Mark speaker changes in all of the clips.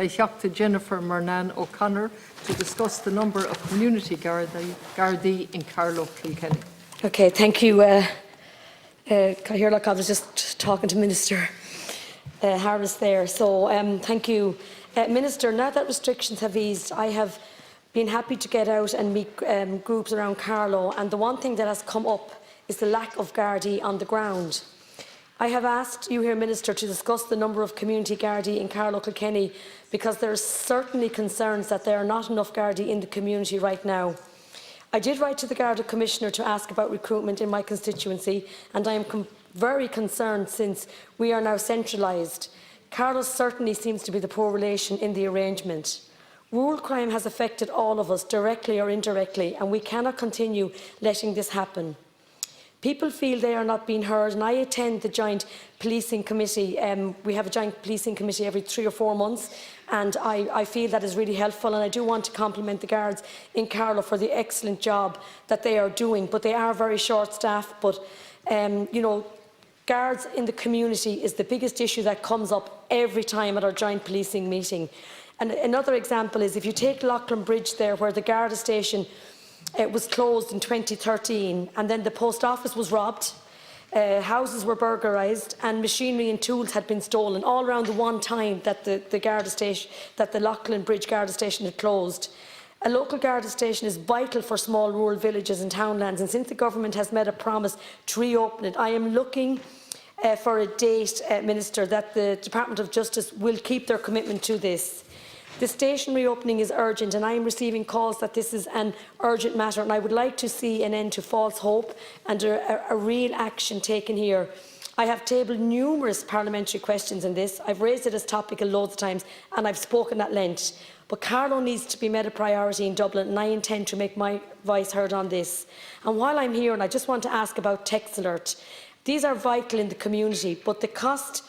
Speaker 1: Oireachtas Jennifer Murnane-O'Connor to discuss the number of community Gardaí in Carlow, Kilkenny.
Speaker 2: Okay, thank you. I was just talking to Minister Harris there. So thank you. Minister, now that restrictions have eased, I have been happy to get out and meet groups around Carlow, and the one thing that has come up is the lack of Gardaí on the ground. I have asked you here, Minister, to discuss the number of community Gardaí in Carlow, Kilkenny, because there are certainly concerns that there are not enough Gardaí in the community right now. I did write to the Garda Commissioner to ask about recruitment in my constituency, and I am very concerned since we are now centralised. Carlow certainly seems to be the poor relation in the arrangement. Rural crime has affected all of us, directly or indirectly, and we cannot continue letting this happen. People feel they are not being heard, and I attend the Joint Policing Committee. We have a Joint Policing Committee every 3 or 4 months, and I feel that is really helpful, and I do want to compliment the Guards in Carlow for the excellent job that they are doing, but they are very short-staffed. But, you know, Guards in the community is the biggest issue that comes up every time at our Joint Policing meeting. And another example is if you take Loughlin Bridge there, where the Garda station was closed in 2013, and then the post office was robbed, houses were burglarised, and machinery and tools had been stolen all around the one time that the Loughlin Bridge Garda station had closed. A local Garda station is vital for small rural villages and townlands, and since the government has made a promise to reopen it, I am looking for a date, Minister, that the Department of Justice will keep their commitment to this. The station reopening is urgent, and I am receiving calls that this is an urgent matter, and I would like to see an end to false hope and a real action taken here. I have tabled numerous parliamentary questions on this. I've raised it as topical loads of times, and I've spoken at length. But Carlow needs to be made a priority in Dublin, and I intend to make my voice heard on this. And while I'm here, and I just want to ask about Text Alert. These are vital in the community, but the cost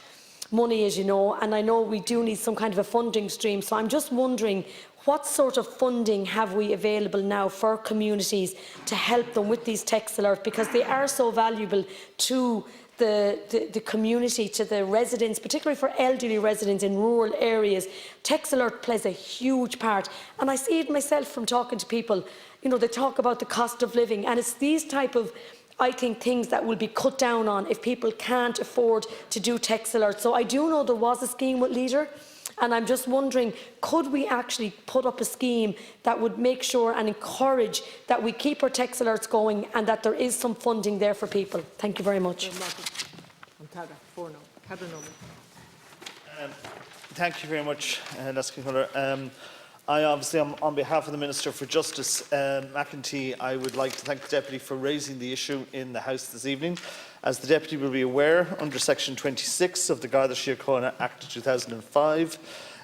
Speaker 2: money, as you know, and I know we do need some kind of a funding stream. So I'm just wondering, what sort of funding have we available now for communities to help them with these Text Alerts, because they are so valuable to the community, to the residents, particularly for elderly residents in rural areas. Text Alert plays a huge part, and I see it myself from talking to people. You know, they talk about the cost of living, and it's these type of, I think, things that will be cut down on if people can't afford to do Text Alerts. So I do know there was a scheme with Leader, and I'm just wondering, could we actually put up a scheme that would make sure and encourage that we keep our Text Alerts going and that there is some funding there for people? Thank you very much.
Speaker 3: Thank you very much, I obviously, on behalf of the Minister for Justice, McEntee, I would like to thank the Deputy for raising the issue in the House this evening. As the Deputy will be aware, under Section 26 of the Garda Síochána Act 2005,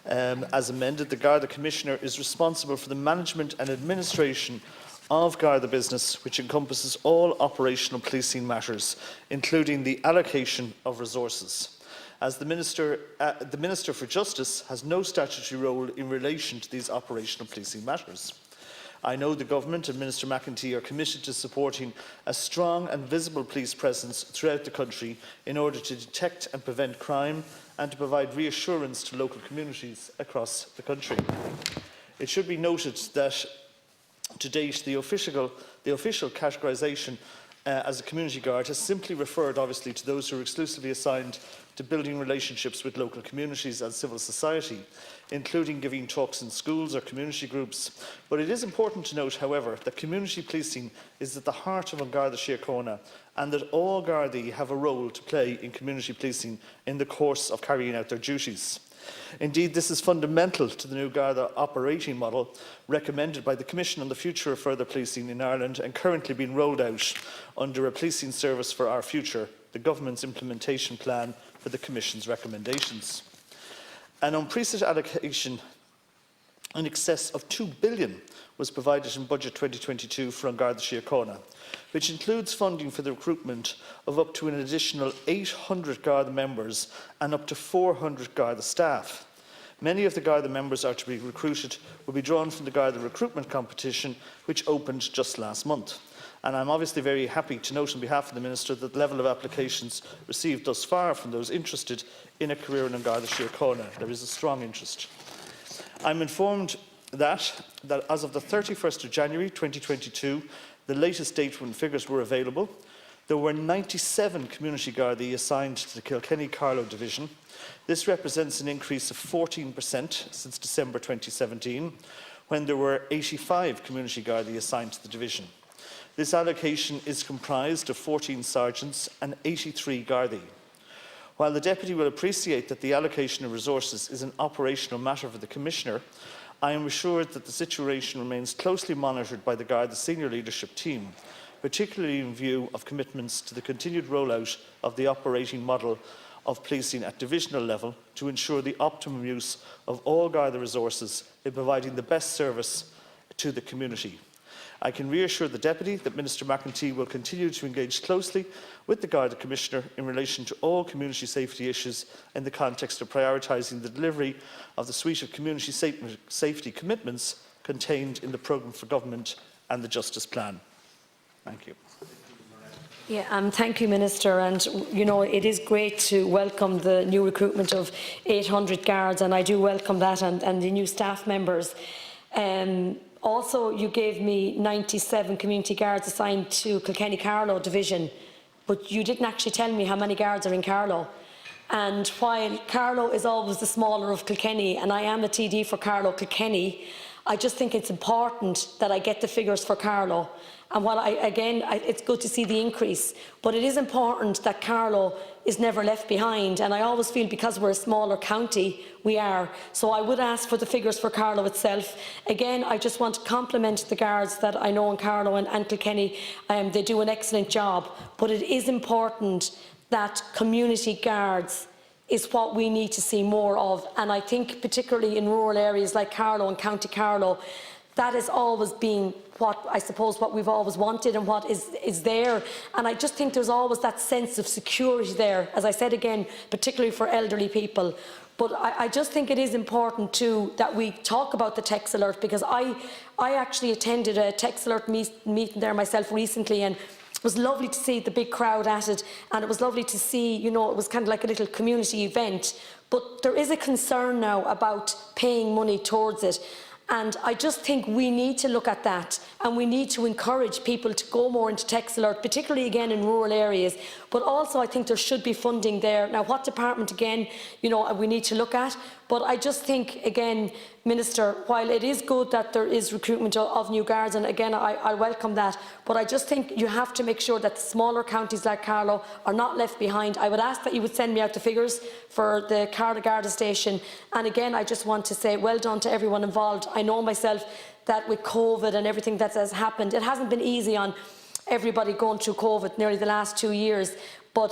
Speaker 3: as amended, the Garda Commissioner is responsible for the management and administration of Garda business, which encompasses all operational policing matters, including the allocation of resources. As the Minister for Justice has no statutory role in relation to these operational policing matters. I know the Government and Minister McEntee are committed to supporting a strong and visible police presence throughout the country in order to detect and prevent crime and to provide reassurance to local communities across the country. It should be noted that to date the official categorisation as a community guard has simply referred, obviously, to those who are exclusively assigned to building relationships with local communities and civil society, including giving talks in schools or community groups. But it is important to note, however, that community policing is at the heart of Garda Síochána, and that all Gardaí have a role to play in community policing in the course of carrying out their duties. Indeed, this is fundamental to the new Garda operating model recommended by the Commission on the Future of Further Policing in Ireland and currently being rolled out under a Policing Service for Our Future, the Government's implementation plan for the Commission's recommendations. An unprecedented allocation in excess of €2 billion was provided in Budget 2022 for Garda Síochána, which includes funding for the recruitment of up to an additional 800 Garda members and up to 400 Garda staff. Many of the Garda members are to be recruited will be drawn from the Garda recruitment competition, which opened just last month. And I'm obviously very happy to note on behalf of the Minister that the level of applications received thus far from those interested in a career in Garda Síochána, there is a strong interest. I'm informed that as of the 31st of January 2022, the latest date when figures were available, there were 97 community Gardaí assigned to the Kilkenny-Carlow division. This represents an increase of 14% since December 2017, when there were 85 community Gardaí assigned to the division. This allocation is comprised of 14 sergeants and 83 Gardaí. While the Deputy will appreciate that the allocation of resources is an operational matter for the Commissioner, I am assured that the situation remains closely monitored by the Garda senior leadership team, particularly in view of commitments to the continued rollout of the operating model of policing at divisional level to ensure the optimum use of all Garda resources in providing the best service to the community. I can reassure the Deputy that Minister McEntee will continue to engage closely with the Garda Commissioner in relation to all community safety issues in the context of prioritising the delivery of the suite of community safety commitments contained in the Programme for Government and the Justice Plan. Thank you.
Speaker 2: Yeah, thank you, Minister. And you know, it is great to welcome the new recruitment of 800 guards, and I do welcome that, and the new staff members. Also, you gave me 97 community guards assigned to Kilkenny-Carlow division, but you didn't actually tell me how many guards are in Carlow. And while Carlow is always the smaller of Kilkenny, and I am the TD for Carlow-Kilkenny, I just think it's important that I get the figures for Carlow. And while it's good to see the increase, but it is important that Carlow is never left behind. And I always feel because we're a smaller county, we are. So I would ask for the figures for Carlow itself. Again, I just want to compliment the guards that I know in Carlow and Kilkenny. They do an excellent job. But it is important that community guards is what we need to see more of. And I think particularly in rural areas like Carlow and County Carlow, that has always been what I suppose what we've always wanted and what is there. And I just think there's always that sense of security there, as I said again, particularly for elderly people. But I just think it is important too that we talk about the text alert, because I actually attended a text alert meeting there myself recently, and it was lovely to see the big crowd at it, and it was lovely to see, you know, it was kind of like a little community event. But there is a concern now about paying money towards it. And I just think we need to look at that, and we need to encourage people to go more into text alert, particularly again in rural areas. But also I think there should be funding there. Now, what department again, you know, we need to look at. But I just think, again, Minister, while it is good that there is recruitment of new guards, and again I welcome that, but I just think you have to make sure that the smaller counties like Carlow are not left behind. I would ask that you would send me out the figures for the Carlow Garda station. And again, I just want to say well done to everyone involved. I know myself that with COVID and everything that has happened, it hasn't been easy on everybody going through COVID nearly the last 2 years.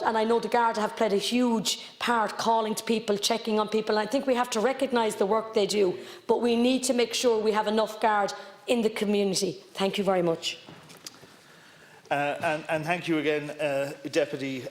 Speaker 2: And I know the Garda have played a huge part calling to people, checking on people. And I think we have to recognise the work they do, but we need to make sure we have enough guard in the community. Thank you very much.
Speaker 3: And thank you again, Deputy,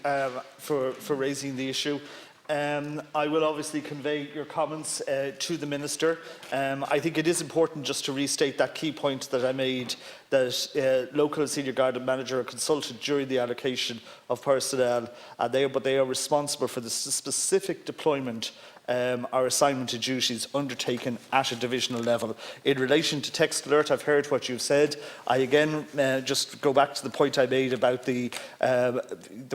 Speaker 3: for raising the issue. I will obviously convey your comments to the Minister. I think it is important just to restate that key point that I made, that local and senior Garda manager are consulted during the allocation of personnel, but they are responsible for the specific deployment or assignment of duties undertaken at a divisional level. In relation to text alert, I've heard what you've said. I again just go back to the point I made about the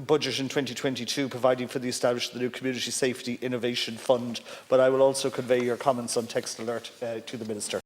Speaker 3: budget in 2022 providing for the establishment of the new Community Safety Innovation Fund, but I will also convey your comments on text alert to the Minister.